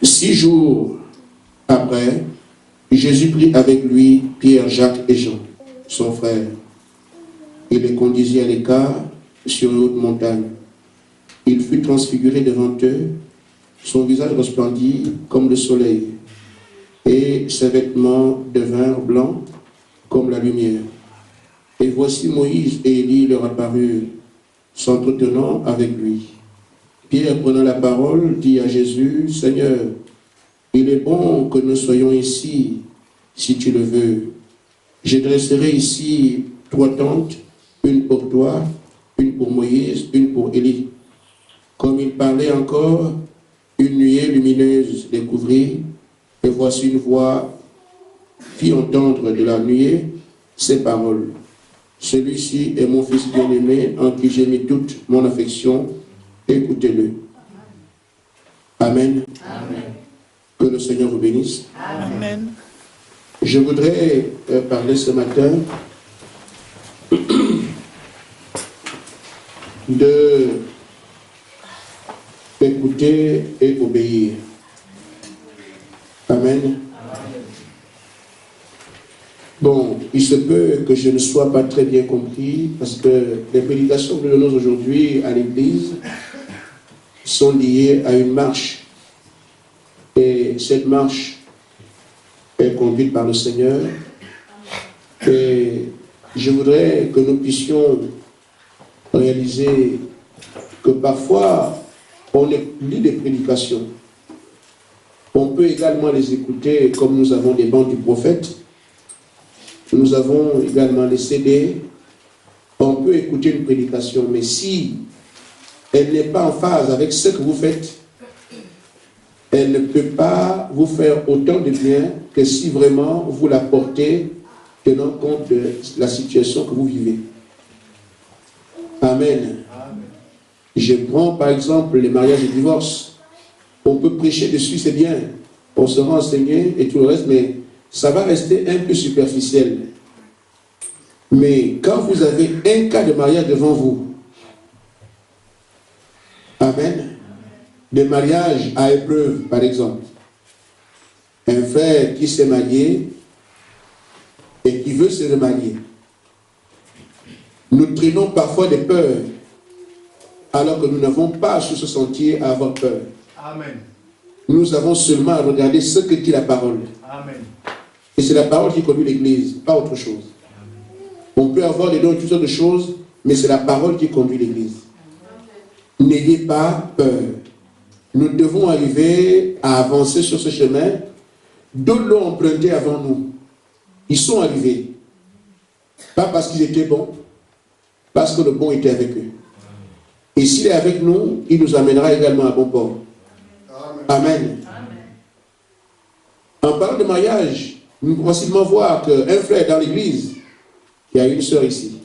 6 jours après, Jésus prit avec lui Pierre, Jacques et Jean, son frère. Il les conduisit à l'écart sur une haute montagne. Il fut transfiguré devant eux, son visage resplendit comme le soleil, et ses vêtements devinrent blancs comme la lumière. Et voici Moïse et Élie leur apparurent, s'entretenant avec lui. Pierre, prenant la parole, dit à Jésus, « Seigneur, il est bon que nous soyons ici, si tu le veux. Je dresserai ici 3 tentes, une pour toi, une pour Moïse, une pour Élie. » Comme il parlait encore, une nuée lumineuse les couvrit, et voici une voix fit entendre de la nuée ces paroles. « Celui-ci est mon fils bien-aimé, en qui j'ai mis toute mon affection. Écoutez-le. » Amen. Amen. Que le Seigneur vous bénisse. Amen. Je voudrais parler ce matin de écouter et obéir. Amen. Bon, il se peut que je ne sois pas très bien compris parce que les prédications que nous donnons aujourd'hui à l'église sont liées à une marche. Et cette marche est conduite par le Seigneur. Et je voudrais que nous puissions réaliser que parfois on lit des prédications. On peut également les écouter comme nous avons des bancs du prophète. Nous avons également les CD. On peut écouter une prédication, mais si elle n'est pas en phase avec ce que vous faites, elle ne peut pas vous faire autant de bien que si vraiment vous la portez tenant compte de la situation que vous vivez. Amen. Je prends par exemple les mariages et divorces. On peut prêcher dessus, c'est bien. On se renseigner et tout le reste, mais ça va rester un peu superficiel. Mais quand vous avez un cas de mariage devant vous, amen, des mariages à épreuve, par exemple, un frère qui s'est marié et qui veut se remarier, nous traînons parfois des peurs, alors que nous n'avons pas sur ce sentier à avoir peur. Amen. Nous avons seulement à regarder ce que dit la parole. Amen. Et c'est la parole qui conduit l'Église, pas autre chose. On peut avoir des dons et toutes sortes de choses, mais c'est la parole qui conduit l'Église. N'ayez pas peur. Nous devons arriver à avancer sur ce chemin. D'autres l'ont emprunté avant nous. Ils sont arrivés. Pas parce qu'ils étaient bons, parce que le bon était avec eux. Et s'il est avec nous, il nous amènera également à bon port. Amen. En parlant de mariage, nous pouvons facilement voir qu'un frère dans l'église, il y a une sœur ici.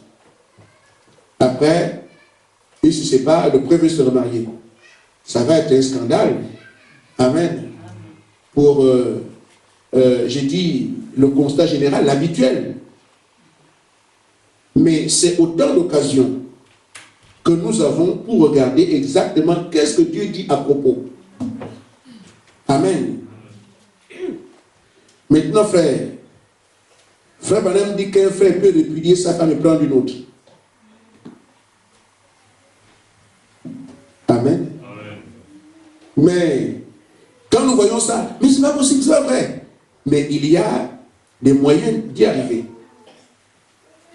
Après, il se sépare, le premier veut se remarier. Ça va être un scandale. Amen. Pour, j'ai dit, le constat général, l'habituel. Mais c'est autant d'occasions que nous avons pour regarder exactement qu'est-ce que Dieu dit à propos. Amen. Maintenant, frère Branham dit qu'un frère peut répudier sa femme et prendre une autre. Amen. Mais quand nous voyons ça, mais c'est pas possible, c'est pas vrai. Mais il y a des moyens d'y arriver.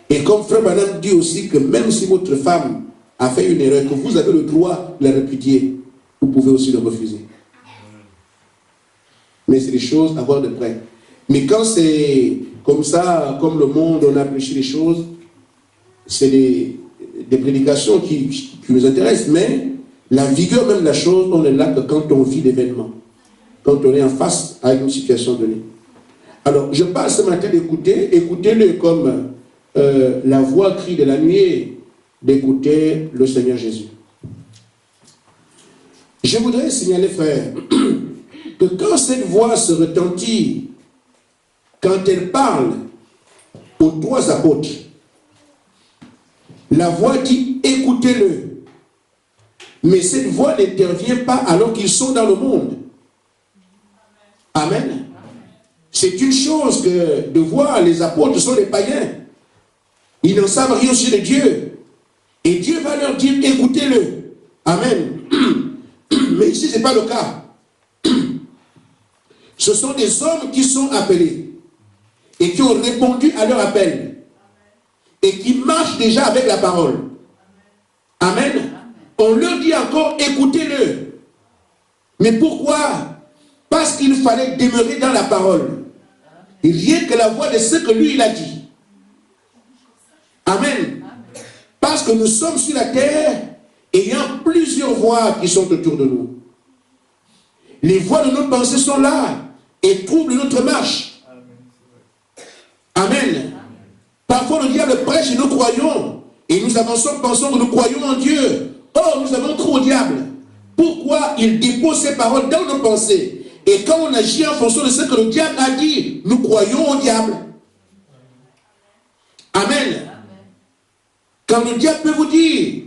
Et comme frère Branham dit aussi que même si votre femme a fait une erreur, que vous avez le droit de la répudier, vous pouvez aussi le refuser. Mais c'est des choses à voir de près. Mais quand c'est comme ça, comme le monde, on a prêché les choses, c'est des prédications qui nous intéressent, mais la vigueur même de la chose, on est là que quand on vit l'événement, quand on est en face à une situation donnée. Alors, je parle ce matin d'écouter, écoutez-le comme la voix crie de la nuée, d'écouter le Seigneur Jésus. Je voudrais signaler, frère, que quand cette voix se retentit, quand elle parle aux 3 apôtres, la voix dit écoutez-le. Mais cette voix n'intervient pas alors qu'ils sont dans le monde. Amen. C'est une chose que de voir les apôtres sont des païens. Ils n'en savent rien sur Dieu. Et Dieu va leur dire, écoutez-le. Amen. Mais ici, ce n'est pas le cas. Ce sont des hommes qui sont appelés et qui ont répondu à leur appel et qui marchent déjà avec la parole. Amen. On leur dit encore, écoutez-le. Mais pourquoi? Parce qu'il fallait demeurer dans la parole. Et rien que la voix de ce que lui, il a dit. Amen. Parce que nous sommes sur la terre et il y a plusieurs voix qui sont autour de nous. Les voix de nos pensées sont là et troublent notre marche. Amen. Parfois le diable prêche et nous croyons. Et nous avançons, pensons que nous croyons en Dieu. Oh, nous avons cru au diable. Pourquoi il dépose ses paroles dans nos pensées? Et quand on agit en fonction de ce que le diable a dit, nous croyons au diable. Amen. Quand le diable peut vous dire,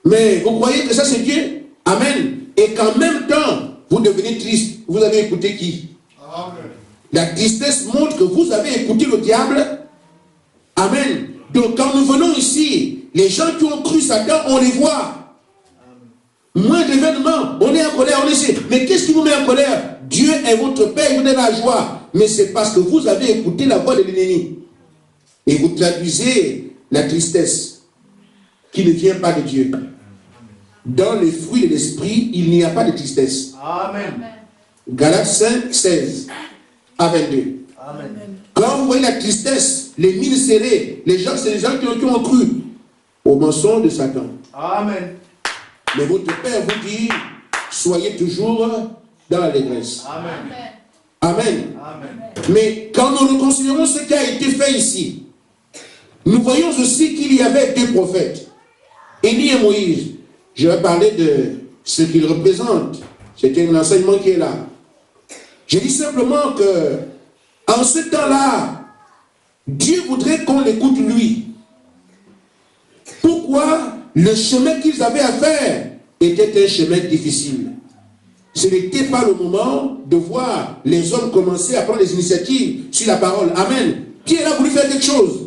mais vous croyez que ça c'est Dieu? Amen. Et qu'en même temps, vous devenez triste. Vous avez écouté qui? Amen. La tristesse montre que vous avez écouté le diable. Amen. Donc quand nous venons ici, les gens qui ont cru Satan, on les voit. Moins d'événements, on est en colère, on essaie. Mais qu'est-ce qui vous met en colère? Dieu est votre Père, il vous donne la joie. Mais c'est parce que vous avez écouté la voix de l'ennemi. Et vous traduisez la tristesse qui ne vient pas de Dieu. Dans les fruits de l'esprit, il n'y a pas de tristesse. Amen. Galates 5, 16 à 22. Amen. Quand vous voyez la tristesse, les mines serrées, les gens, c'est les gens qui ont cru au mensonge de Satan. Amen. Mais votre Père vous dit, soyez toujours dans l'allégresse. Amen. Amen. Amen. Mais quand nous considérons ce qui a été fait ici, nous voyons aussi qu'il y avait deux prophètes, Élie et Moïse. Je vais parler de ce qu'ils représentent. C'est un enseignement qui est là. Je dis simplement que en ce temps-là, Dieu voudrait qu'on l'écoute lui. Pourquoi? Le chemin qu'ils avaient à faire était un chemin difficile. Ce n'était pas le moment de voir les hommes commencer à prendre des initiatives sur la parole. Amen. Pierre a voulu faire quelque chose.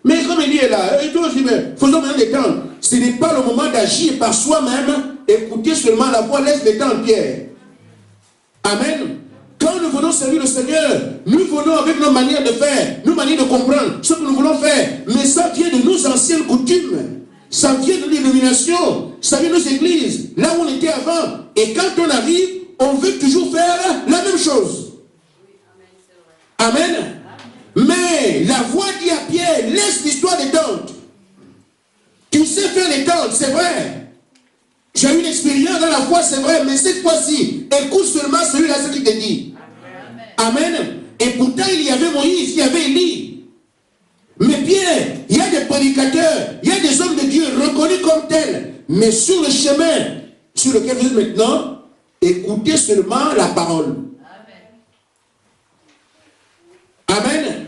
Mais comme il est là, et toi aussi, faisons maintenant des temps. Ce n'est pas le moment d'agir par soi-même. Écoutez seulement la voix, laisse les temps, Pierre. Amen. Quand nous venons servir le Seigneur, nous venons avec nos manières de faire, nos manières de comprendre ce que nous voulons faire. Mais ça vient de nos anciennes coutumes. Ça vient de l'illumination. Ça vient de nos églises, là où on était avant. Et quand on arrive, on veut toujours faire la même chose. Amen. Mais la voix dit à Pierre, laisse l'histoire des tentes. Tu sais faire les tentes, c'est vrai. Tu as eu une expérience dans la foi, c'est vrai. Mais cette fois-ci, écoute seulement celui-là, ce qu'il te dit. Amen. Amen. Et pourtant, il y avait Moïse, il y avait Élie. Mais Pierre, il y a des prédicateurs, il y a des hommes de Dieu reconnus comme tels. Mais sur le chemin sur lequel vous êtes maintenant, écoutez seulement la parole. Amen. Amen.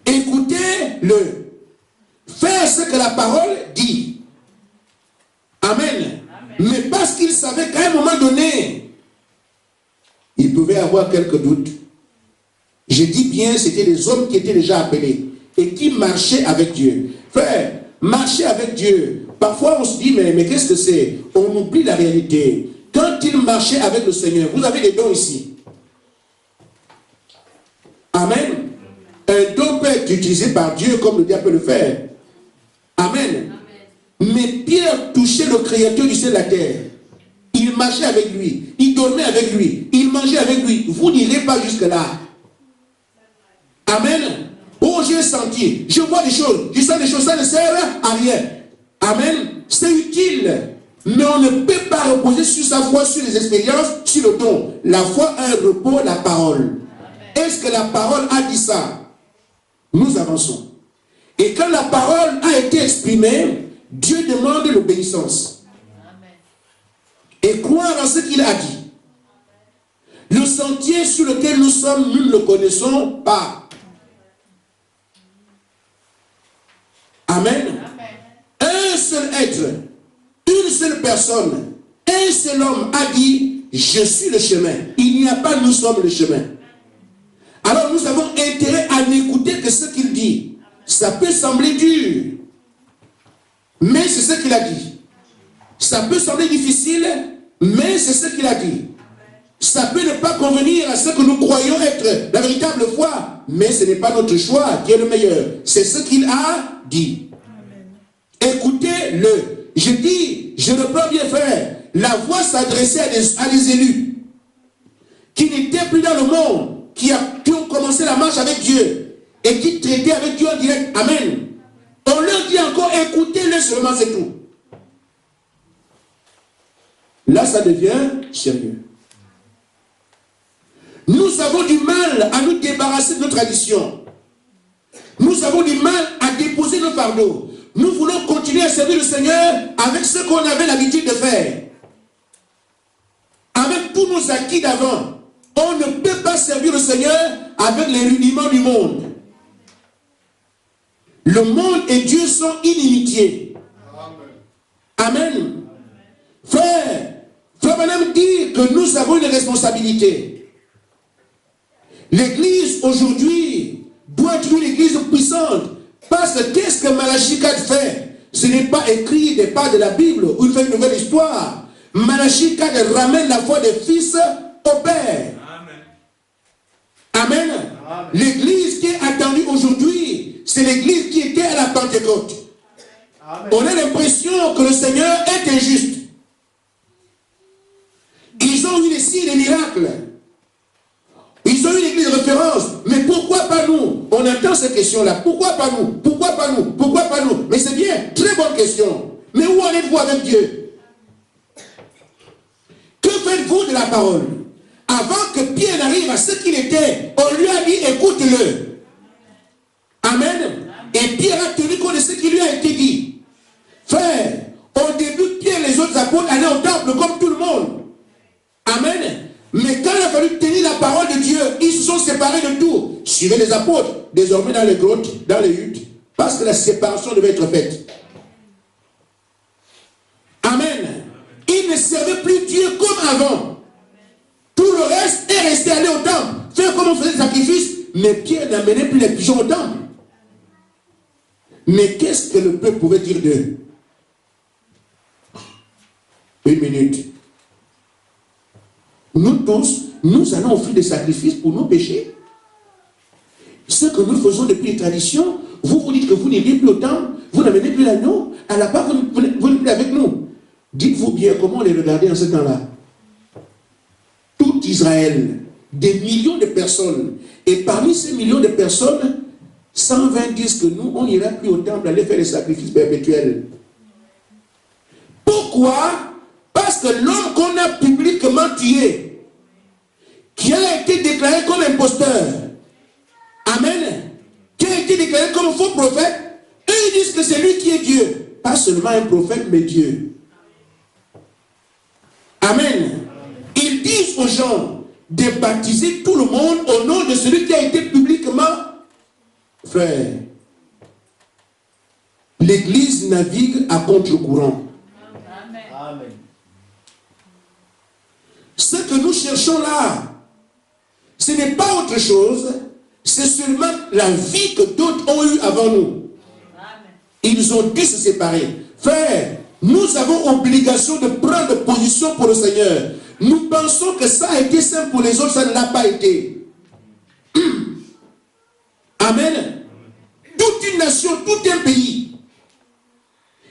Écoutez-le. Faire ce que la parole dit. Amen. Amen. Mais parce qu'il savait qu'à un moment donné, il pouvait avoir quelques doutes. Je dis bien, c'était des hommes qui étaient déjà appelés et qui marchaient avec Dieu. Frère, marcher avec Dieu. Parfois on se dit, mais qu'est-ce que c'est? On oublie la réalité. Quand il marchait avec le Seigneur, vous avez des dons ici. Amen. Un don peut être utilisé par Dieu comme le diable peut le faire. Amen. Amen. Mais Pierre touchait le Créateur du ciel et de la terre. Il marchait avec lui. Il dormait avec lui. Il mangeait avec lui. Vous n'irez pas jusque-là. Amen. Oh, j'ai senti. Je vois des choses. Je sens des choses. Ça ne sert à rien. Amen. C'est utile. Mais on ne peut pas reposer sur sa foi, sur les expériences, sur le don. La foi a un repos, la parole. Est-ce que la parole a dit ça? Nous avançons. Et quand la parole a été exprimée, Dieu demande l'obéissance. Et croire en ce qu'il a dit. Le sentier sur lequel nous sommes, nous ne le connaissons pas. Amen. Un seul être, une seule personne, un seul homme a dit, je suis le chemin. Il n'y a pas nous sommes le chemin. Alors nous avons intérêt à n'écouter que ce qu'il dit. Ça peut sembler dur, mais c'est ce qu'il a dit. Ça peut sembler difficile, mais c'est ce qu'il a dit. Ça peut ne pas convenir à ce que nous croyons être la véritable foi, mais ce n'est pas notre choix qui est le meilleur. C'est ce qu'il a dit. Écoutez-le. Je dis, je reprends bien frère, la voix s'adressait à des élus qui n'étaient plus dans le monde, qui ont commencé la marche avec Dieu et qui traitaient avec Dieu en direct. Amen. On leur dit encore, écoutez-le seulement, c'est tout. Là, ça devient sérieux. Nous avons du mal à nous débarrasser de nos traditions. Nous avons du mal à déposer nos fardeaux. Nous voulons continuer à servir le Seigneur avec ce qu'on avait l'habitude de faire. Avec tous nos acquis d'avant. On ne peut pas servir le Seigneur avec les rudiments du monde. Le monde et Dieu sont inimitiés. Amen. Frère Branham dit que nous avons une responsabilité. L'Église aujourd'hui doit être une Église puissante. Parce que qu'est-ce que Malachie 4 fait? Ce n'est pas écrit des pas de la Bible ou il fait une nouvelle histoire. Malachie 4 ramène la foi des fils au Père. Amen. Amen. L'église qui est attendue aujourd'hui, c'est l'église qui était à la Pentecôte. Amen. On a l'impression que le Seigneur est injuste. Ils ont eu des signes, des miracles. Ils ont eu l'église de référence. Mais pourquoi pas nous? On entend ces questions-là. Pourquoi pas nous? Pourquoi pas nous? Pourquoi pas nous? Mais c'est bien, très bonne question. Mais où en êtes-vous avec Dieu? Que faites-vous de la parole? Avant que Pierre n'arrive à ce qu'il était, on lui a dit, écoute-le. Amen. Et Pierre a tenu compte de ce qui lui a été dit. Frère, au début, Pierre et les autres apôtres allaient au temple comme tout le monde. Amen. Mais quand il a fallu tenir la parole de Dieu, ils se sont séparés de tout. Suivez les apôtres, désormais dans les grottes, dans les huttes, parce que la séparation devait être faite. Amen. Ils ne servaient plus Dieu comme avant. Tout le reste est resté aller au temple, faire comme on faisait des sacrifices, mais Pierre n'amenait plus les pigeons au temple. Mais qu'est-ce que le peuple pouvait dire d'eux? Une minute. Nous tous, nous allons offrir des sacrifices pour nos péchés. Ce que nous faisons depuis les traditions, vous dites que vous n'irez plus au temple, vous n'amenez plus l'agneau, à la part vous n'êtes plus avec nous. Dites-vous bien comment on les regardait en ce temps-là. Tout Israël, des millions de personnes, et parmi ces millions de personnes, 120 disent que nous, on n'ira plus au temple aller faire les sacrifices perpétuels. Pourquoi? Parce que l'homme qu'on a publiquement tué, qui a été déclaré comme imposteur, amen, qui a été déclaré comme faux prophète, eux ils disent que c'est lui qui est Dieu. Pas seulement un prophète, mais Dieu. Amen. Ils disent aux gens de baptiser tout le monde au nom de celui qui a été publiquement frère. L'Église navigue à contre-courant. Amen. Ce que nous cherchons là, ce n'est pas autre chose, c'est seulement la vie que d'autres ont eue avant nous. Ils ont dû se séparer. Frère, nous avons obligation de prendre position pour le Seigneur. Nous pensons que ça a été simple pour les autres, ça ne l'a pas été. Amen. Toute une nation, tout un pays,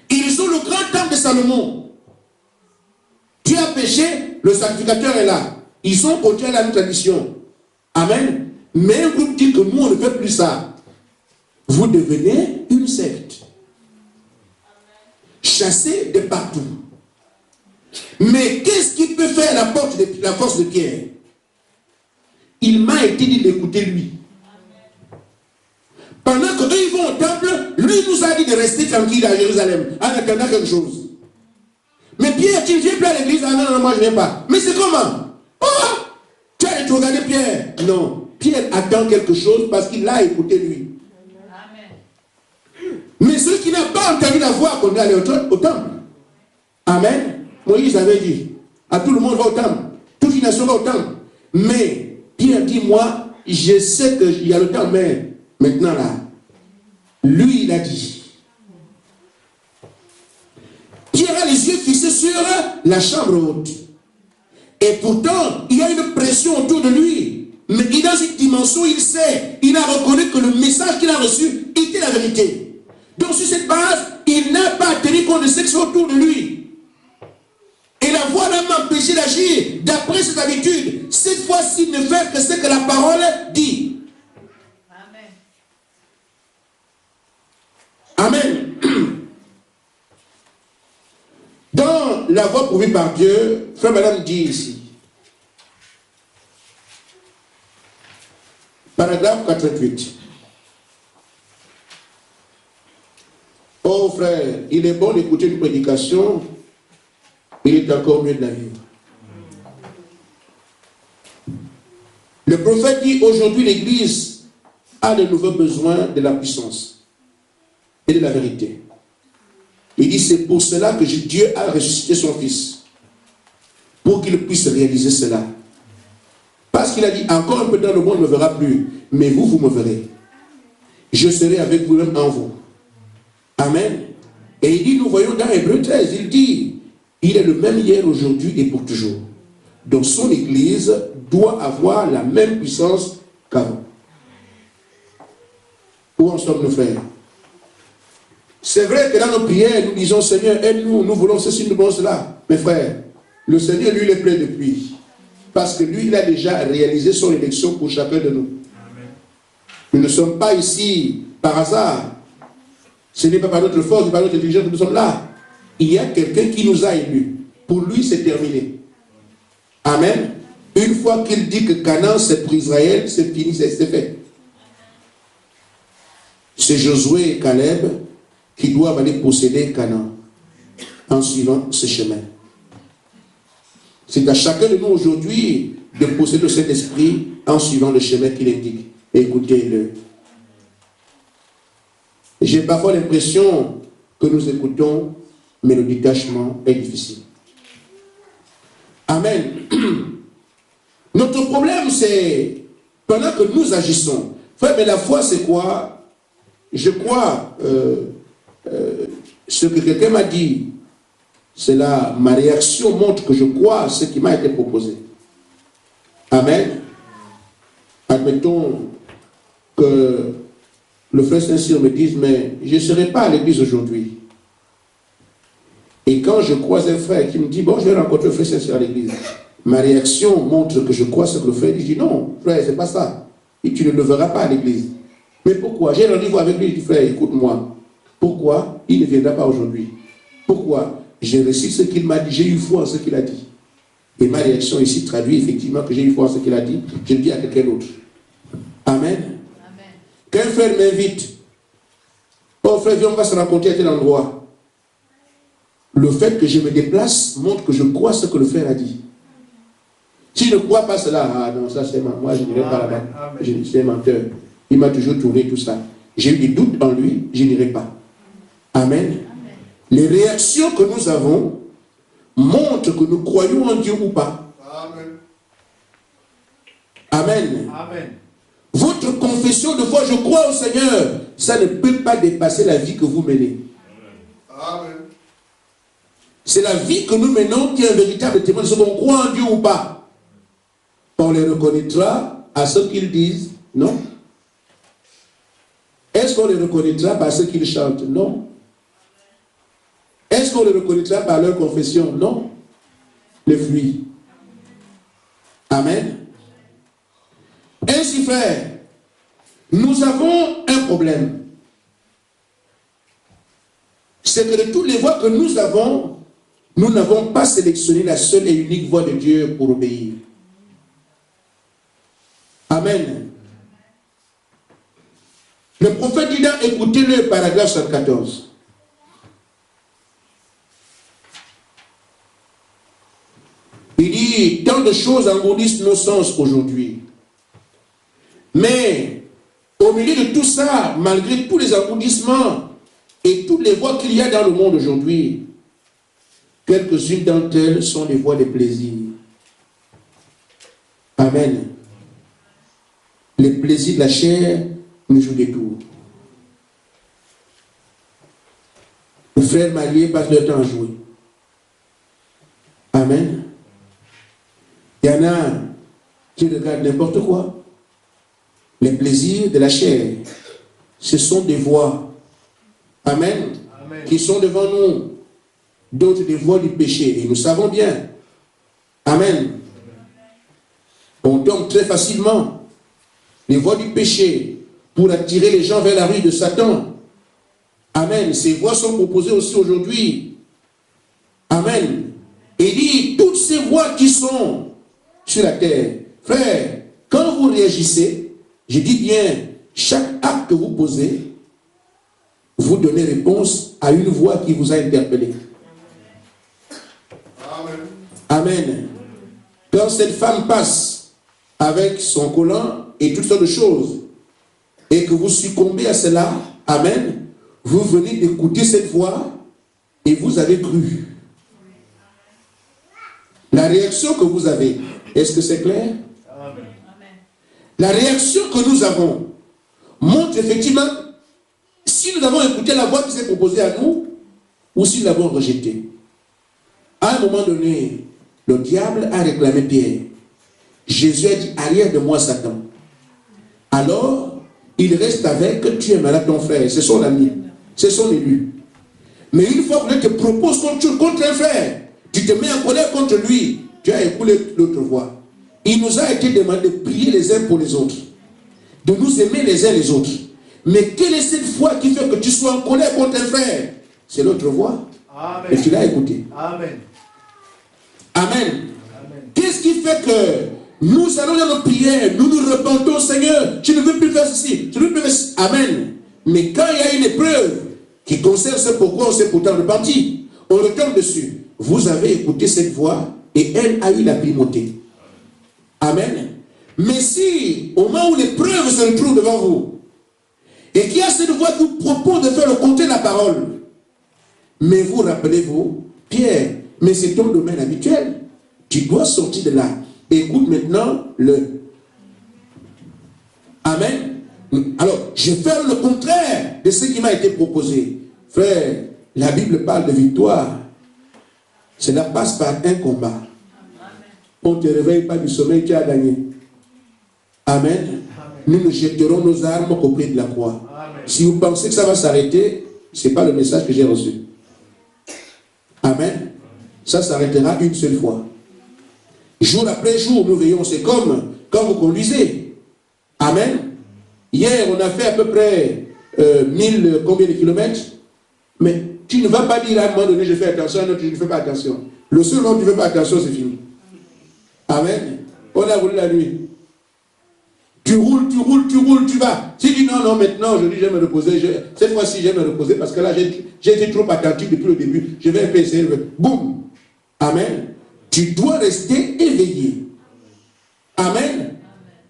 ils ont le grand temple de Salomon. Dieu a péché, le sacrificateur est là. Ils ont continué la tradition. Amen. Mais un groupe dit que nous, on ne fait plus ça. Vous devenez une secte. Chassé de partout. Mais qu'est-ce qu'il peut faire à la force de Pierre? Il m'a été dit d'écouter lui. Pendant que eux ils vont au temple, lui nous a dit de rester tranquille à Jérusalem en attendant quelque chose. Mais Pierre, tu ne viens plus à l'église? Ah non, moi je ne viens pas. Mais c'est comment? Oh! Tu as été regardé Pierre? Non. Pierre attend quelque chose parce qu'il l'a écouté lui. Amen. Mais celui qui n'a pas entendu la voix qu'on doit aller au temple. Amen. Moïse avait dit, à tout le monde va au temple. Toute une nation va au temple. Mais Pierre dit, moi, je sais qu'il y a le temps, mais maintenant là, lui, il a dit. Pierre a les yeux fixés sur la chambre haute. Et pourtant, il y a une pression autour de lui. Mais il est dans une dimension, il sait, il a reconnu que le message qu'il a reçu était la vérité. Donc sur cette base, il n'a pas tenu compte de ce qui est autour de lui. Et la voix n'a m'empêché d'agir d'après ses habitudes. Cette fois-ci, ne faire que ce que la parole dit. Amen. Dans la voie prouvée par Dieu, frère Madame dit ici, paragraphe 88. Oh frère, il est bon d'écouter une prédication, il est encore mieux de la vivre. Le prophète dit, aujourd'hui l'Église a de nouveaux besoins de la puissance et de la vérité. Il dit, c'est pour cela que Dieu a ressuscité son Fils, pour qu'il puisse réaliser cela. Parce qu'il a dit, encore un peu dans le monde ne me verra plus, mais vous, vous me verrez. Je serai avec vous-même en vous. Amen. Et il dit, nous voyons dans Hébreux 13, il dit, il est le même hier, aujourd'hui et pour toujours. Donc son Église doit avoir la même puissance qu'avant. Où en sommes nos frères? C'est vrai que dans nos prières, nous disons, Seigneur, aide-nous, nous voulons ceci, nous voulons cela. Mais frère, le Seigneur, lui, il est prêt depuis. Parce que lui, il a déjà réalisé son élection pour chacun de nous. Amen. Nous ne sommes pas ici par hasard. Ce n'est pas par notre force, par notre intelligence que nous sommes là. Il y a quelqu'un qui nous a élus. Pour lui, c'est terminé. Amen. Une fois qu'il dit que Canaan, c'est pour Israël, c'est fini, c'est fait. C'est Josué et Caleb qui doivent aller posséder Canaan en suivant ce chemin. C'est à chacun de nous aujourd'hui de posséder cet esprit en suivant le chemin qu'il indique. Écoutez-le. J'ai parfois l'impression que nous écoutons, mais le détachement est difficile. Amen. Notre problème, c'est pendant que nous agissons. Frère, mais la foi, c'est quoi? Je crois ce que quelqu'un m'a dit. C'est là, ma réaction montre que je crois à ce qui m'a été proposé. Amen. Admettons que le frère Saint-Cyr me dise, mais je ne serai pas à l'église aujourd'hui. Et quand je croise un frère qui me dit, bon, je vais rencontrer le frère Saint-Cyr à l'église, ma réaction montre que je crois ce que le frère dit. Je dis, non, frère, c'est pas ça. Et tu ne le verras pas à l'église. Mais pourquoi? J'ai rendez-vous avec lui, je dis, frère, écoute-moi. Pourquoi il ne viendra pas aujourd'hui? Pourquoi? J'ai reçu ce qu'il m'a dit, j'ai eu foi en ce qu'il a dit. Et ma réaction ici traduit effectivement que j'ai eu foi en ce qu'il a dit. Je le dis à quelqu'un d'autre. Amen. Qu'un frère m'invite, oh frère, viens, on va se rencontrer à tel endroit. Le fait que je me déplace montre que je crois ce que le frère a dit. Si je ne crois pas cela, ah non, ça c'est moi, je n'irai pas là-bas. C'est un menteur. Il m'a toujours tourné tout ça. J'ai eu des doutes en lui, je n'irai pas. Amen. Les réactions que nous avons montrent que nous croyons en Dieu ou pas. Amen. Amen. Amen. Votre confession de foi, je crois au Seigneur, ça ne peut pas dépasser la vie que vous menez. Amen. C'est la vie que nous menons qui est un véritable témoin de ce qu'on croit en Dieu ou pas. On les reconnaîtra à ce qu'ils disent, non? Est-ce qu'on les reconnaîtra par ce qu'ils chantent? Non. Est-ce qu'on les reconnaîtra par leur confession? Non. Les fruits. Amen. Ainsi, frère, nous avons un problème. C'est que de toutes les voies que nous avons, nous n'avons pas sélectionné la seule et unique voie de Dieu pour obéir. Amen. Le prophète dit dans, écoutez-le, paragraphe 114. Il dit, tant de choses engourdissent nos sens aujourd'hui. Mais, au milieu de tout ça, malgré tous les engourdissements et toutes les voies qu'il y a dans le monde aujourd'hui, quelques-unes d'entre elles sont les voies des plaisirs. Amen. Les plaisirs de la chair nous jouent des tours. Les frères mariés passent leur temps à jouer. Amen. Il y en a qui regardent n'importe quoi. Les plaisirs de la chair, ce sont des voies. Amen. Amen. Qui sont devant nous. D'autres des voies du péché. Et nous savons bien. Amen. On tombe très facilement. Les voies du péché pour attirer les gens vers la rue de Satan. Amen. Ces voies sont proposées aussi aujourd'hui. Amen. Et dit, toutes ces voies qui sont sur la terre, frère, quand vous réagissez, je dis bien, chaque acte que vous posez, vous donnez réponse à une voix qui vous a interpellé. Amen. Amen. Quand cette femme passe avec son collant et toutes sortes de choses, et que vous succombez à cela, amen, vous venez d'écouter cette voix et vous avez cru. La réaction que vous avez, est-ce que c'est clair? Amen. La réaction que nous avons montre effectivement si nous avons écouté la voix qui s'est proposée à nous ou si nous l'avons rejetée. À un moment donné, le diable a réclamé Pierre. Jésus a dit, arrière de moi Satan. Alors, il reste avec, tu es malade ton frère, c'est son ami, c'est son élu. Mais une fois qu'on te propose contre un frère, tu te mets en colère contre lui, tu as écoulé l'autre voie. Il nous a été demandé de prier les uns pour les autres, de nous aimer les uns les autres. Mais quelle est cette foi qui fait que tu sois en colère contre un frère? C'est l'autre voie. Amen. Et tu l'as écouté. Amen. Amen. Qu'est-ce qui fait que nous allons dans nos prières, nous nous repentons, Seigneur, je ne veux plus faire ceci, je ne veux plus faire ceci. Amen. Mais quand il y a une épreuve qui concerne ce pourquoi on s'est pourtant repenti, on retombe dessus. Vous avez écouté cette voix et elle a eu la primauté. Amen. Mais si, au moment où l'épreuve se retrouve devant vous, et qu'il y a cette voix qui vous propose de faire le contraire de la parole, mais vous rappelez-vous, Pierre, mais c'est ton domaine habituel. Tu dois sortir de là. Écoute maintenant le. Amen. Alors, je vais faire le contraire de ce qui m'a été proposé. Frère, la Bible parle de victoire. Cela passe par un combat. On ne te réveille pas du sommeil, tu as gagné. Amen. Nous ne jetterons nos armes au pied de la croix. Amen. Si vous pensez que ça va s'arrêter, ce n'est pas le message que j'ai reçu. Amen. Ça s'arrêtera une seule fois. Jour après jour, nous veillons. C'est comme quand vous conduisez. Amen. Hier, on a fait à peu près 1000 combien de kilomètres. Mais tu ne vas pas dire à un moment donné, je fais attention, non, tu ne fais pas attention. Le seul moment où tu ne fais pas attention, c'est fini. Amen. On a roulé la nuit. Tu roules, tu vas. Si tu dis non, maintenant, je dis, je vais me reposer. Cette fois-ci, je vais me reposer parce que là, j'ai été trop attentif depuis le début. Je vais un peu essayer. Boum. Amen. Tu dois rester éveillé. Amen.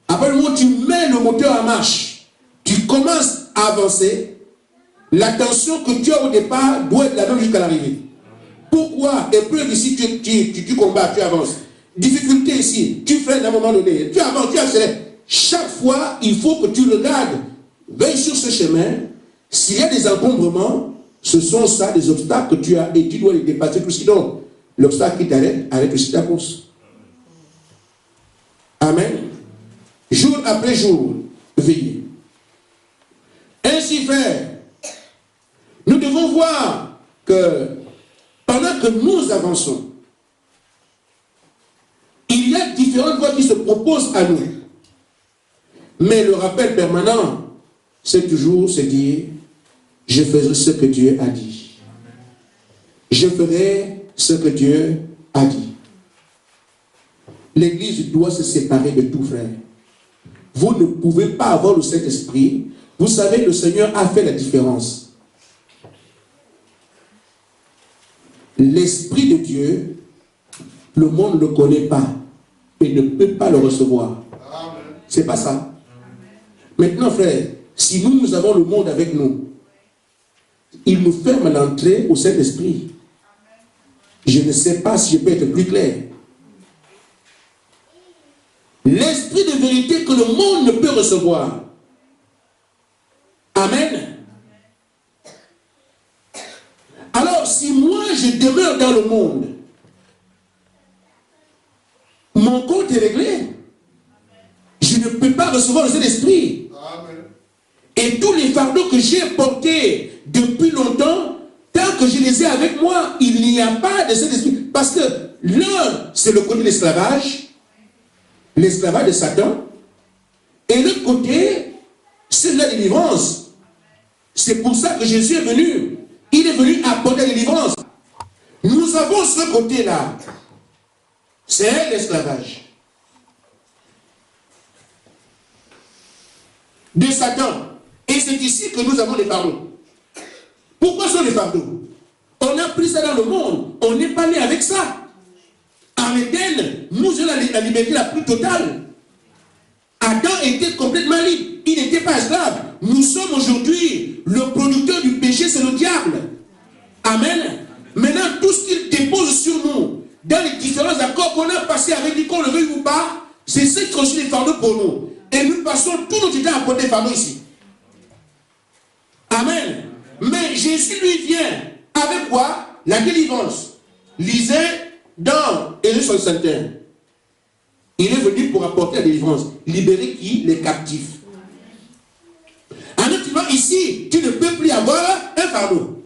Après le moment où tu mets le moteur en marche, tu commences à avancer. L'attention que tu as au départ doit être la même jusqu'à l'arrivée. Pourquoi? Épreuve ici, tu combats, tu avances. Difficulté ici, tu freines à un moment donné. Tu avances, tu accélères. Chaque fois, il faut que tu regardes. Veille sur ce chemin. S'il y a des encombrements, ce sont ça des obstacles que tu as et tu dois les dépasser. Tout sinon, l'obstacle qui t'arrête, arrête aussi ta course. Amen. Jour après jour, veillez. Ainsi, frère, nous devons voir que pendant que nous avançons, il y a différentes voies qui se proposent à nous. Mais le rappel permanent, c'est toujours se dire, je ferai ce que Dieu a dit. Je ferai ce que Dieu a dit. L'Église doit se séparer de tout, frère. Vous ne pouvez pas avoir le Saint-Esprit. Vous savez, le Seigneur a fait la différence. L'Esprit de Dieu, le monde ne le connaît pas et ne peut pas le recevoir. C'est pas ça. Maintenant, frère, si nous avons le monde avec nous, il nous ferme l'entrée au Saint-Esprit. Je ne sais pas si je peux être plus clair. l'esprit de vérité que le monde ne peut recevoir. Amen. Alors, si moi je demeure dans le monde, mon compte est réglé. Je ne peux pas recevoir le Saint-Esprit. Et tous les fardeaux que j'ai portés depuis longtemps, tant que je les ai avec moi, il n'y a pas de Saint-Esprit. Parce que l'un, c'est le côté de l'esclavage de Satan. Et l'autre côté, c'est la délivrance. C'est pour ça que Jésus est venu. Il est venu apporter la délivrance. Nous avons ce côté-là. C'est l'esclavage de Satan. Et c'est ici que nous avons les fardeaux. Pourquoi sont les fardeaux? On a pris ça dans le monde. On n'est pas né avec ça. En Éden, nous avons la liberté la plus totale. Adam était complètement libre. Il n'était pas esclave. Nous sommes aujourd'hui, le producteur du péché, c'est le diable. Amen. Maintenant, tout ce qu'il dépose sur nous, dans les différents accords qu'on a passés avec lui, qu'on le veuille ou pas, c'est ce qui constitue les fardeaux pour nous. Et nous passons tout notre temps à porter des fardeaux ici. Amen. Mais Jésus lui vient avec quoi? La délivrance. Lisez dans Hébreux 61. Il est venu pour apporter la délivrance. Libérer qui? Les captifs. En attendant, ici, tu ne peux plus avoir un fardeau.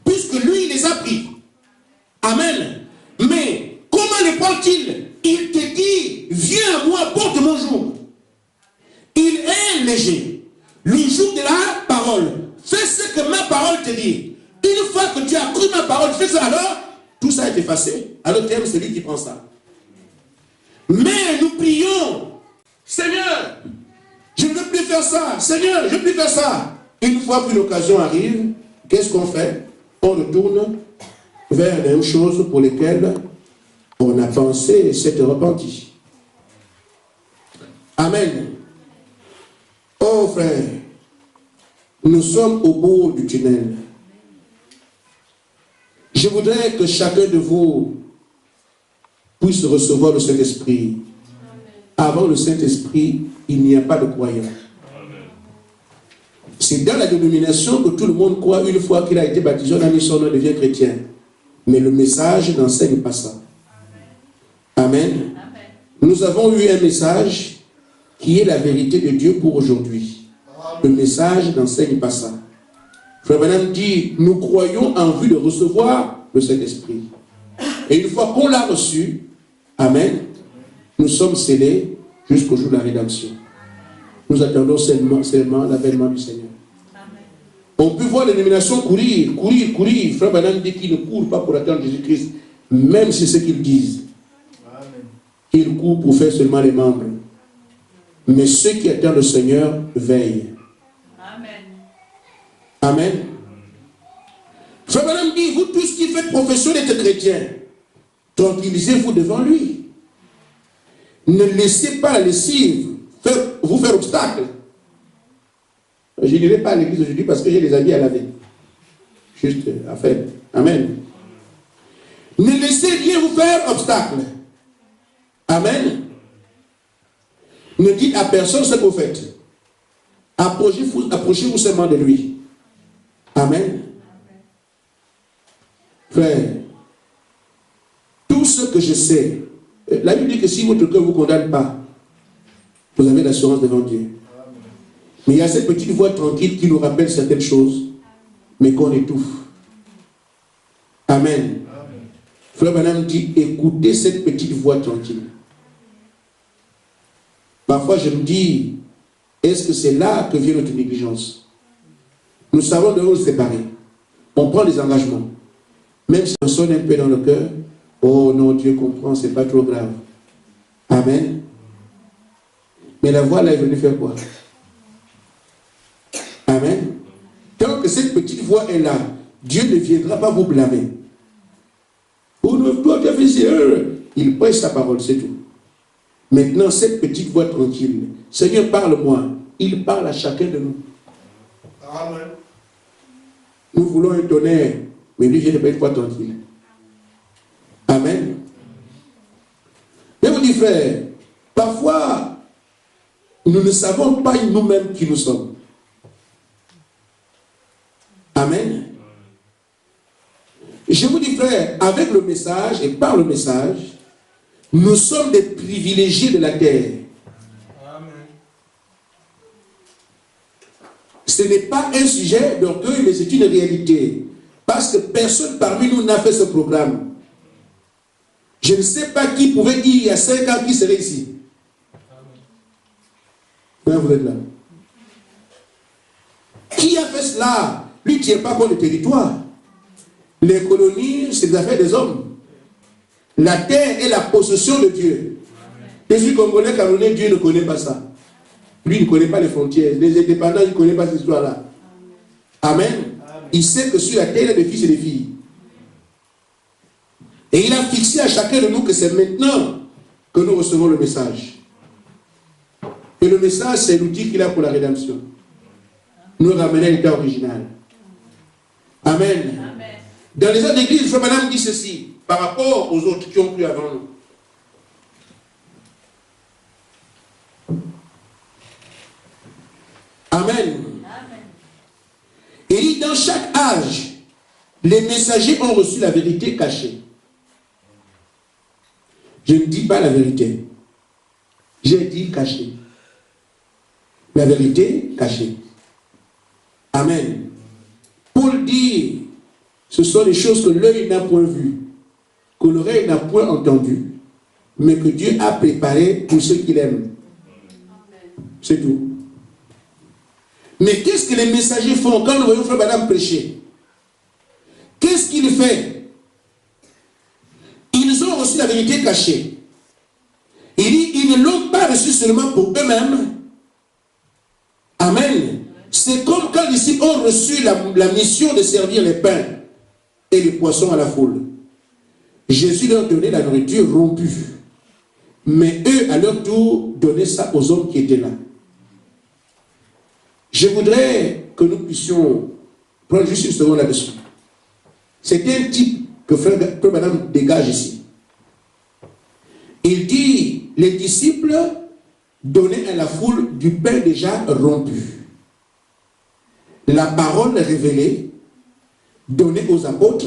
Puisque lui, il les a pris. Amen. Mais comment le prend-il? Il te dit, viens à moi, porte mon joug. Il est léger. Le joug de la parole. Fais ce que ma parole te dit. Une fois que tu as cru ma parole, fais ça, alors tout ça est effacé. Alors tu aimes celui qui prend ça. Mais nous prions, Seigneur, je ne veux plus faire ça. Seigneur, je ne veux plus faire ça. Une fois que l'occasion arrive, qu'est-ce qu'on fait? On retourne vers les mêmes choses pour lesquelles on a pensé et s'est repenti. Amen. Oh frère, nous sommes au bout du tunnel. Je voudrais que chacun de vous puisse recevoir le Saint-Esprit. Avant le Saint-Esprit, il n'y a pas de croyant. C'est dans la dénomination que tout le monde croit une fois qu'il a été baptisé, on a mis son nom, devient chrétien. Mais le message n'enseigne pas ça. Amen. Nous avons eu un message qui est la vérité de Dieu pour aujourd'hui. Le message n'enseigne pas ça. Frère Branham dit, nous croyons en vue de recevoir le Saint-Esprit. Et une fois qu'on l'a reçu, amen, nous sommes scellés jusqu'au jour de la rédemption. Nous attendons seulement l'avènement du Seigneur. Amen. On peut voir les dénominations courir. Frère Branham dit qu'ils ne courent pas pour attendre Jésus-Christ, même si c'est ce qu'ils disent. Amen. Ils courent pour faire seulement les membres. Mais ceux qui attendent le Seigneur veillent. Amen. Amen. Frère Branham dit, vous tous qui faites profession d'être chrétiens, tranquillisez-vous devant lui. Ne laissez pas la lessive vous faire obstacle. Je n'irai pas à l'église aujourd'hui parce que j'ai des habits à laver. Juste à faire. Amen. Ne laissez rien vous faire obstacle. Amen. Ne dites à personne ce que vous faites. Approchez-vous seulement de lui. Amen. Frère, tout ce que je sais, la Bible dit que si votre cœur ne vous condamne pas, vous avez l'assurance devant Dieu. Mais il y a cette petite voix tranquille qui nous rappelle certaines choses, mais qu'on étouffe. Amen. Frère Branham dit, écoutez cette petite voix tranquille. Parfois je me dis, est-ce que c'est là que vient notre négligence? Nous savons de nous séparer. On prend des engagements. Même si on sonne un peu dans le cœur, oh non, Dieu comprend, c'est pas trop grave. Amen. Mais la voix là est venue faire quoi? Amen. Tant que cette petite voix est là, Dieu ne viendra pas vous blâmer. Toi, tu as fait ça. Il prêche sa parole, c'est tout. Maintenant, cette petite voix tranquille, Seigneur, parle-moi. Il parle à chacun de nous. Amen. Nous voulons un tonnerre, mais lui vient de pas une voix tranquille. Amen. Je vous dis, frère, Parfois, nous ne savons pas nous-mêmes qui nous sommes. Amen. Je vous dis, frère, avec le message et par le message, nous sommes des privilégiés de la terre. Amen. Ce n'est pas un sujet d'orgueil, mais c'est une réalité. Parce que personne parmi nous n'a fait ce programme. Je ne sais pas qui pouvait dire il y a 5 ans qui serait ici. Amen. Vous êtes là. Qui a fait cela? Lui ne tient pas compte du territoire. Les colonies, c'est des affaires des hommes. La terre est la possession de Dieu. Les suis congolais, camerounais, Dieu ne connaît pas ça. Lui, il ne connaît pas les frontières. Les indépendants, il ne connaît pas cette histoire-là. Amen. Il sait que sur la terre, il y a des fils et des filles. Et il a fixé à chacun de nous que c'est maintenant que nous recevons le message. Et le message, c'est l'outil qu'il a pour la rédemption. Nous ramener à l'état original. Amen. Amen. Dans les autres églises, Frère Branham dit ceci par rapport aux autres qui ont cru avant nous. Amen. Amen. Il dit dans chaque âge, les messagers ont reçu la vérité cachée. Je ne dis pas la vérité. J'ai dit cachée. La vérité cachée. Amen. Paul dit, ce sont les choses que l'œil n'a point vues, que l'oreille n'a point entendues, mais que Dieu a préparées pour ceux qu'il aime. C'est tout. Mais qu'est-ce que les messagers font quand nous voyons Frère Branham prêcher? Qu'est-ce qu'il fait? Ils ont reçu la vérité cachée. Il dit, ils ne l'ont pas reçue seulement pour eux-mêmes. Amen. C'est comme quand les disciples ont reçu la mission de servir les pains et les poissons à la foule. Jésus leur donnait la nourriture rompue. Mais eux, à leur tour, donnaient ça aux hommes qui étaient là. Je voudrais que nous puissions prendre juste une seconde là-dessus. C'est un type que Frère Branham dégage ici. Il dit, les disciples donnaient à la foule du pain déjà rompu. La parole révélée, donnée aux apôtres,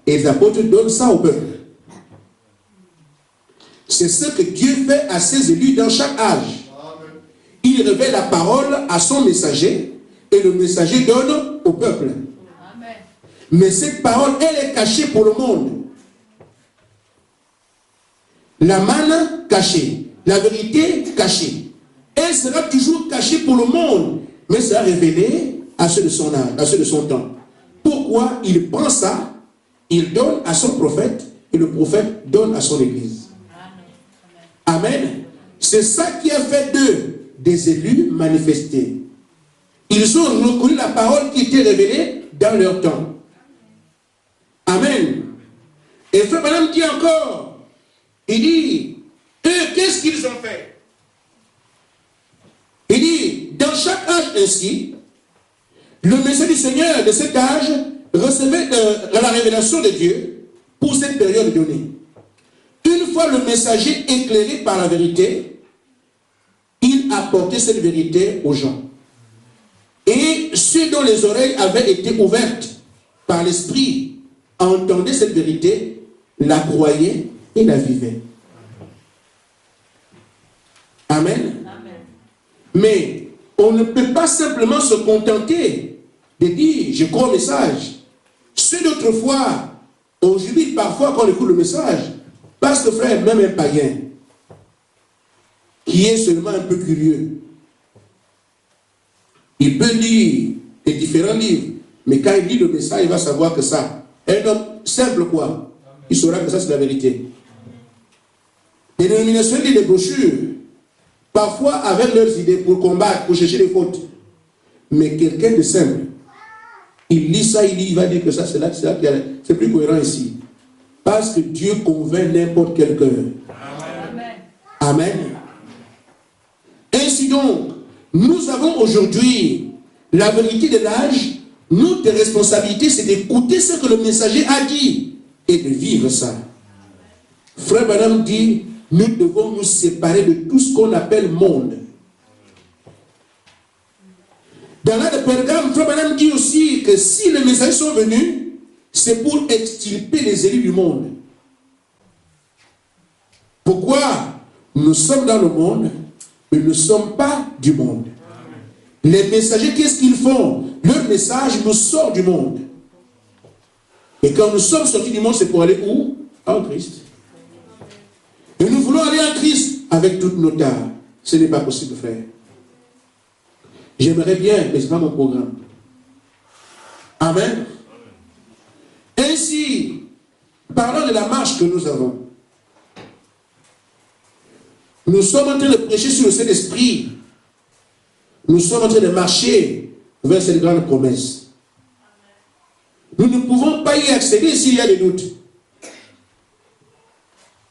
et les apôtres donnent ça au peuple. C'est ce que Dieu fait à ses élus dans chaque âge. Il révèle la parole à son messager, et le messager donne au peuple. Amen. Mais cette parole, elle est cachée pour le monde. La manne cachée, la vérité cachée. Elle sera toujours cachée pour le monde, mais sera révélée à ceux de son âge, à ceux de son temps. Pourquoi il prend ça, il donne à son prophète, et le prophète donne à son église. Amen. Amen. C'est ça qui a fait d'eux des élus manifestés. Ils ont reconnu la parole qui était révélée dans leur temps. Amen. Et Frère Branham dit encore, il dit, eux, qu'est-ce qu'ils ont fait? Il dit, dans chaque âge ainsi, le messager du Seigneur de cet âge recevait la révélation de Dieu pour cette période donnée. Une fois le messager éclairé par la vérité, il apportait cette vérité aux gens. Et ceux dont les oreilles avaient été ouvertes par l'Esprit entendaient cette vérité, la croyaient et la vivaient. Amen. Amen. Mais on ne peut pas simplement se contenter de dire, je crois au message. Ceux d'autrefois, on jubile parfois quand on écoute le message, parce que frère, même un païen, qui est seulement un peu curieux, il peut lire les différents livres, mais quand il lit le message, il va savoir que ça, un homme simple quoi, il saura que ça c'est la vérité. Les dénominations lisent des brochures, parfois avec leurs idées pour combattre, pour chercher les fautes. Mais quelqu'un de simple, il lit ça, il va dire que ça c'est là, c'est plus cohérent ici. Parce que Dieu convainc n'importe quel cœur. Amen. Amen. Ainsi donc, nous avons aujourd'hui la vérité de l'âge. Notre responsabilité, c'est d'écouter ce que le messager a dit et de vivre ça. Frère Branham dit, nous devons nous séparer de tout ce qu'on appelle monde. Dans l'art de Pergame, Frère Branham dit aussi que si les messagers sont venus, c'est pour extirper les élus du monde. Pourquoi? Nous sommes dans le monde, mais nous ne sommes pas du monde. Les messagers, qu'est-ce qu'ils font? Leur message nous sort du monde. Et quand nous sommes sortis du monde, c'est pour aller où? En Christ. Et nous voulons aller en Christ avec toutes nos tares. Ce n'est pas possible, frère. J'aimerais bien, mais ce n'est pas mon programme. Amen. Ainsi, parlons de la marche que nous avons. Nous sommes en train de prêcher sur le Saint-Esprit. Nous sommes en train de marcher vers cette grande promesse. Nous ne pouvons pas y accéder s'il y a des doutes.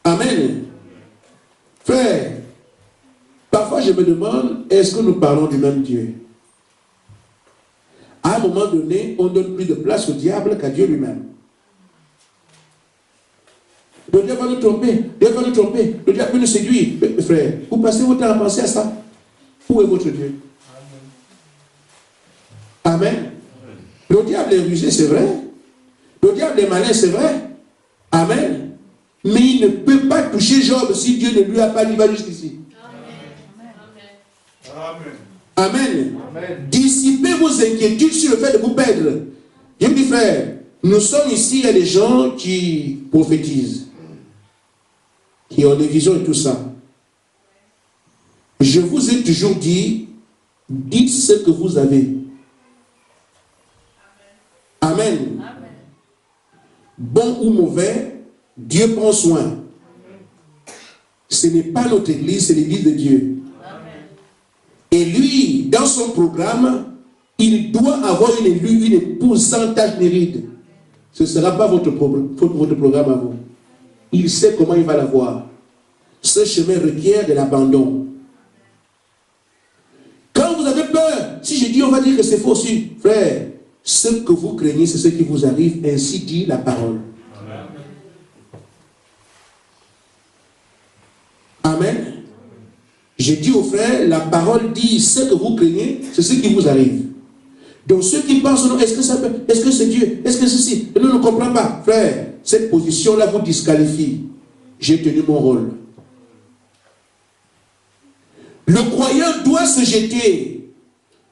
Amen. Frère, parfois je me demande, est-ce que nous parlons du même Dieu? À un moment donné, on donne plus de place au diable qu'à Dieu lui-même. Le diable va nous tromper, le diable peut nous séduire. Mais, frère, vous passez votre temps à penser à ça. Où est votre Dieu? Amen. Le diable est rusé, c'est vrai. Le diable est malin, c'est vrai. Amen. Mais il ne peut pas toucher Job si Dieu ne lui a pas dit va jusqu'ici. Amen. Amen. Amen. Dissipez vos inquiétudes sur le fait de vous perdre. Je me dis, frère, nous sommes ici, il y a des gens qui prophétisent, qui ont des visions et tout ça. Je vous ai toujours dit, dites ce que vous avez. Amen. Amen. Bon ou mauvais, Dieu prend soin. Ce n'est pas notre église, c'est l'église de Dieu. Amen. Et lui, dans son programme, il doit avoir une épouse sans tache ni ride. Ce ne sera pas votre programme à vous. Il sait comment il va l'avoir. Ce chemin requiert de l'abandon. Quand vous avez peur, si je dis on va dire que c'est faux aussi, frère, ce que vous craignez, c'est ce qui vous arrive, ainsi dit la parole. Amen. J'ai dit aux frères, la parole dit, ce que vous craignez, c'est ce qui vous arrive. Donc ceux qui pensent, non, est-ce que ça peut, est-ce que c'est Dieu, est-ce que ceci, nous ne comprenons pas. Frère, cette position-là vous disqualifie. J'ai tenu mon rôle. Le croyant doit se jeter,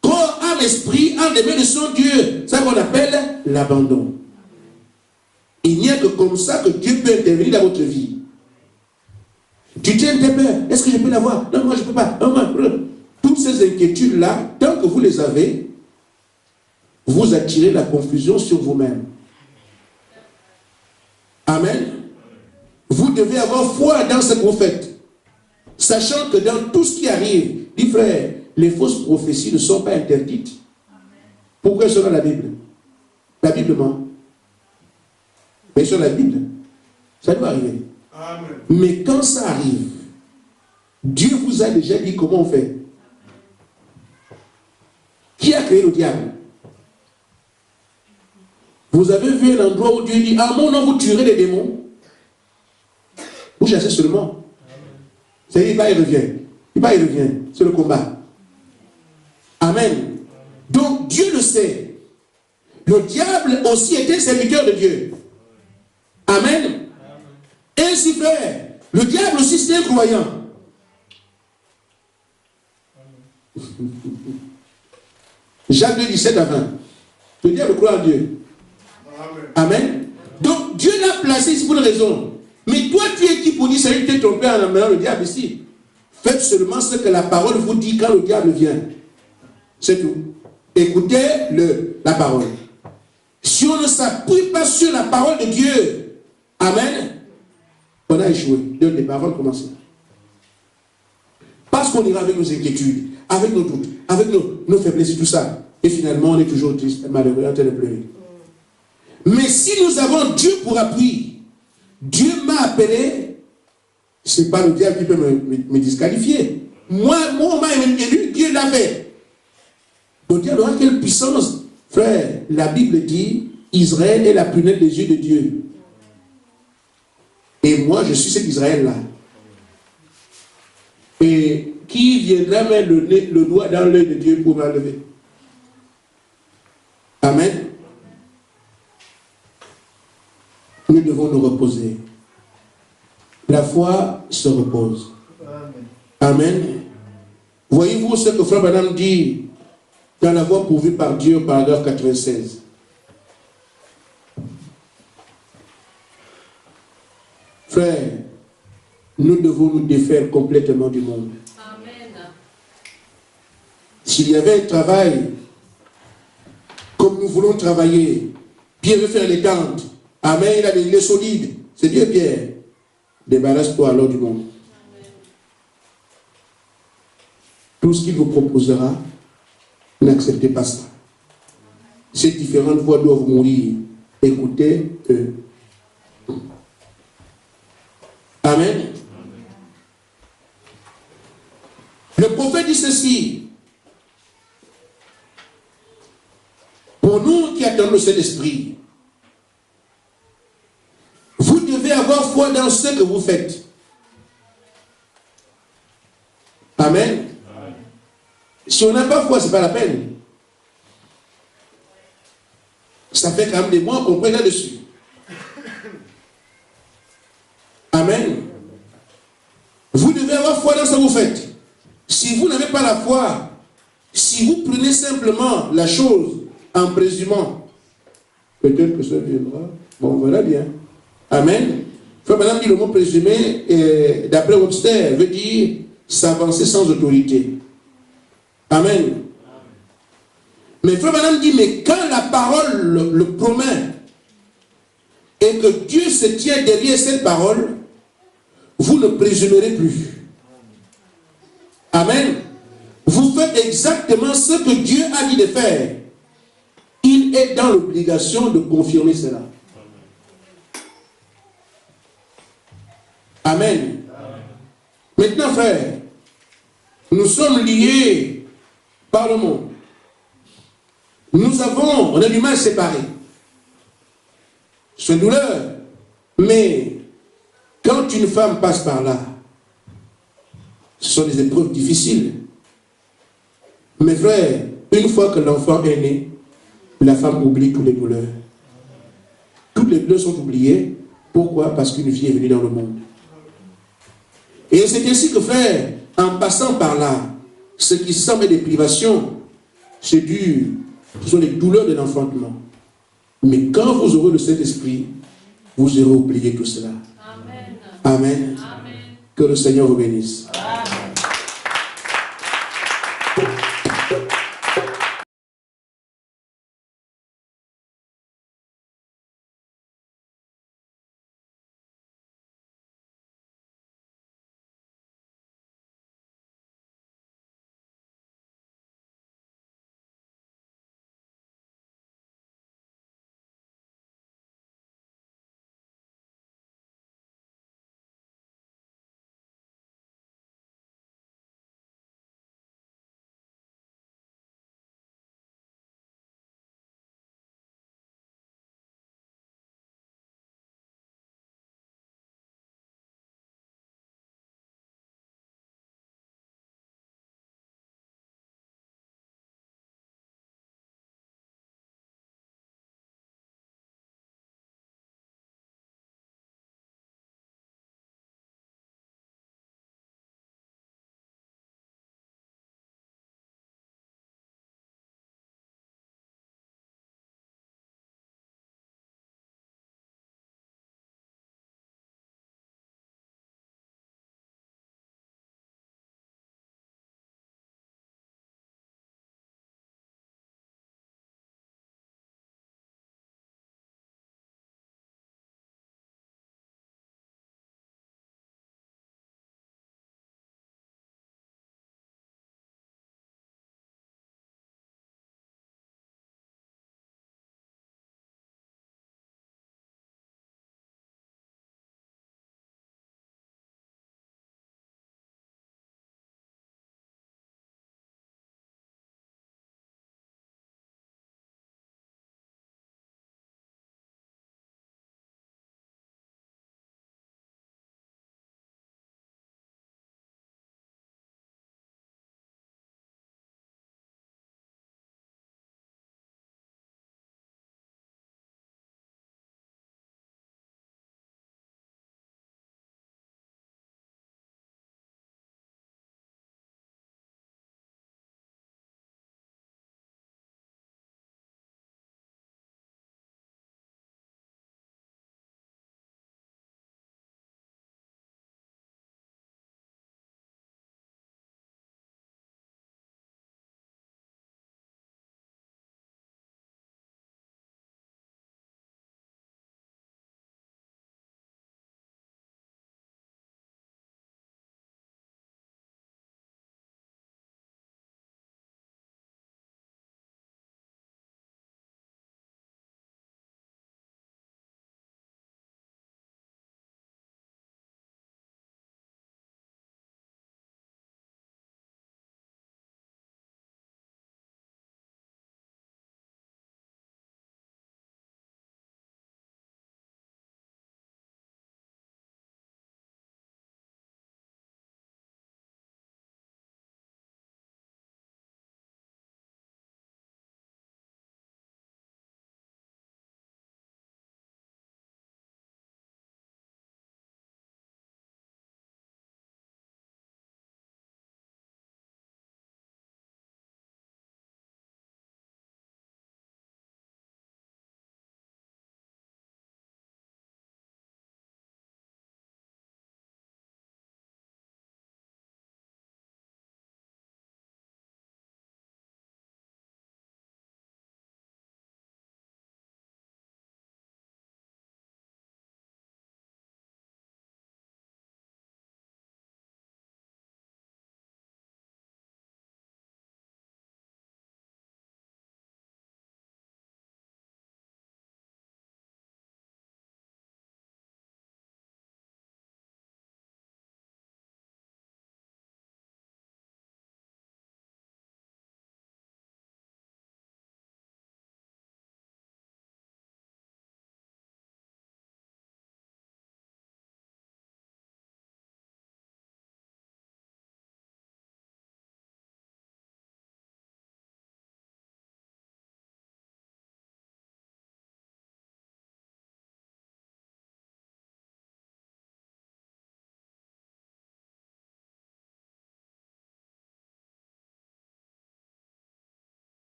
corps, âme, esprit, en les mains de son Dieu. C'est ça qu'on appelle l'abandon. Il n'y a que comme ça que Dieu peut intervenir dans votre vie. Tu tiens tes peurs, est-ce que je peux l'avoir? Non, moi je ne peux pas. Non, moi, toutes ces inquiétudes-là, tant que vous les avez, vous attirez la confusion sur vous-même. Amen. Vous devez avoir foi dans ce que vous faites. Sachant que dans tout ce qui arrive, dit frère, les fausses prophéties ne sont pas interdites. Pourquoi elles sont dans la Bible? La Bible ment. Mais sur la Bible, ça doit arriver. Amen. Mais quand ça arrive, Dieu vous a déjà dit comment on fait. Qui a créé le diable? Vous avez vu un endroit où Dieu dit, à mon nom vous tuerez les démons. Vous chassez seulement. C'est-à-dire, il va et revient. Il va et revient. C'est le combat. Amen. Donc, Dieu le sait. Le diable aussi était serviteur de Dieu. Amen. Ainsi, frère, le diable aussi c'est un croyant. Jacques 2, 17 à 20. Le diable croit en Dieu. Amen. Donc, Dieu l'a placé ici pour une raison. Mais toi, tu es qui pour dire, c'est tu t'es trompé en amenant le diable ici. Faites seulement ce que la parole vous dit quand le diable vient. C'est tout. Écoutez la parole. Si on ne s'appuie pas sur la parole de Dieu, amen, on a échoué. Dès le départ, on commence. Parce qu'on ira avec nos inquiétudes, avec nos doutes, avec nos faiblesses et tout ça. Et finalement, on est toujours triste, malheureux, en train de pleurer. Mais si nous avons Dieu pour appui, Dieu m'a appelé, ce n'est pas le diable qui peut me disqualifier. Moi, on m'a élu, Dieu l'a fait. Donc Dieu aura quelle puissance? Frère, la Bible dit, Israël est la prunelle des yeux de Dieu. Et moi, je suis cet Israël-là. Et qui viendra mettre le doigt dans l'œil de Dieu pour m'enlever? Amen. Nous devons nous reposer. La foi se repose. Amen. Voyez-vous ce que Frère Branham dit dans la voie pourvue par Dieu, paragraphe 96. Frère, nous devons nous défaire complètement du monde. Amen. S'il y avait un travail comme nous voulons travailler, Pierre veut faire les tentes. Amen, il est solide. C'est Dieu, Pierre. Débarrasse-toi alors du monde. Amen. Tout ce qu'il vous proposera, n'acceptez pas ça. Ces différentes voix doivent mourir. Écoutez eux. Amen. Le prophète dit ceci. Pour nous qui attendons le Saint-Esprit, vous devez avoir foi dans ce que vous faites. Amen. Amen. Si on n'a pas foi, ce n'est pas la peine. Ça fait quand même des mois qu'on prend là-dessus. Amen. Vous devez avoir foi dans ce que vous faites. Si vous n'avez pas la foi, si vous prenez simplement la chose en présumant, peut-être que ça viendra. Bon, on verra bien. Amen. Frère Madame dit le mot présumé, d'après Webster, veut dire s'avancer sans autorité. Amen. Mais Frère Madame dit, mais quand la parole le promet, et que Dieu se tient derrière cette parole, vous ne présumerez plus. Amen. Vous faites exactement ce que Dieu a dit de faire. Il est dans l'obligation de confirmer cela. Amen. Maintenant, frère, nous sommes liés par le monde. On a du mal séparé. C'est douleur. Mais quand une femme passe par là, ce sont des épreuves difficiles. Mes frères, une fois que l'enfant est né, la femme oublie toutes les douleurs. Toutes les douleurs sont oubliées. Pourquoi? Parce qu'une vie est venue dans le monde. Et c'est ainsi que, frère, en passant par là, ce qui semble des privations, c'est dur. Ce sont les douleurs de l'enfantement. Mais quand vous aurez le Saint-Esprit, vous aurez oublié tout cela. Amen. Amen. Amen. Que le Seigneur vous bénisse. Amen.